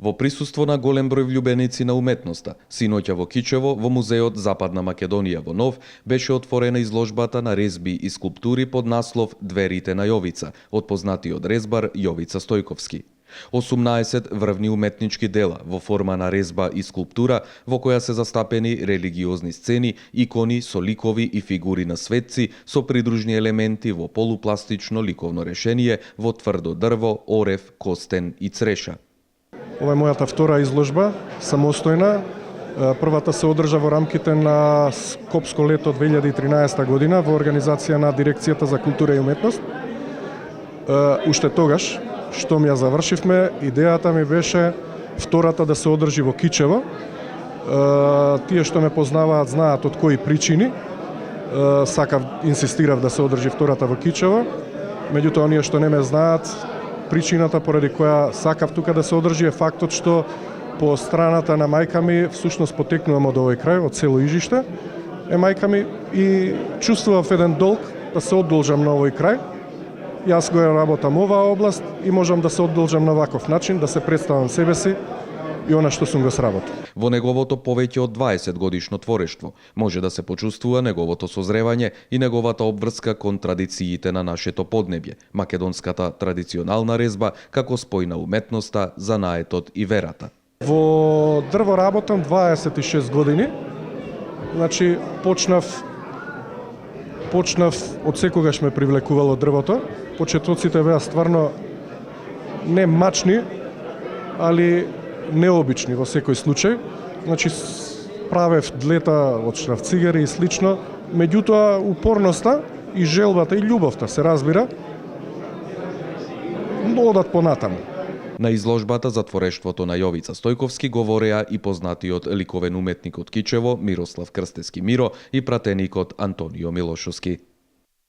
Во присуство на голем број влюбеници на уметноста, синоќа во Кичево, во Музеот Западна Македонија во Нов, беше отворена изложбата на резби и скулптури под наслов Дверите на Јовица, од познатиот резбар Јовица Стојковски. 18 врвни уметнички дела во форма на резба и скулптура во која се застапени религиозни сцени, икони со ликови и фигури на светци со придружни елементи во полупластично ликовно решение во тврдо дрво, орев, костен и цреша. Ова е мојата втора изложба, самостојна. Првата се одржа во рамките на Скопско лето 2013 година во организација на Дирекцијата за култура и уметност. Уште тогаш, што ја завршивме, идејата ми беше втората да се одржи во Кичево. Тие што ме познаваат знаат од кои причини. Инсистирав да се одржи втората во Кичево. Меѓутоа, оние што не ме знаат, причината поради која сакав тука да се одржи е фактот што по страната на мајка ми всушност потекнувам од овој крај, од село Ижиште. Мајка ми и чувствував еден долг да се одолжам на овој крај. Јас го работам оваа област и можам да се одолжам на ваков начин, да се представам себе си и она што сум го сработил. Во неговото повеќе од 20 годишно творештво може да се почувствува неговото созревање и неговата обврска кон традициите на нашето поднебје, македонската традиционална резба како спој на уметноста, занаетот и верата. Во дрво работам 26 години. Значи почнав од секогаш ме привлекувало дрвото. Почетоците беа стварно не мачни, али необични во секој случај. Значи правев длета од шрафцигари и слично, меѓутоа упорноста и желбата и љубовта се разбира одат понатаму. На изложбата за творештвото на Јовица Стојковски говореа и познатиот ликовен уметник од Кичево Мирослав Крстески Миро и пратеникот Антонио Милошовски.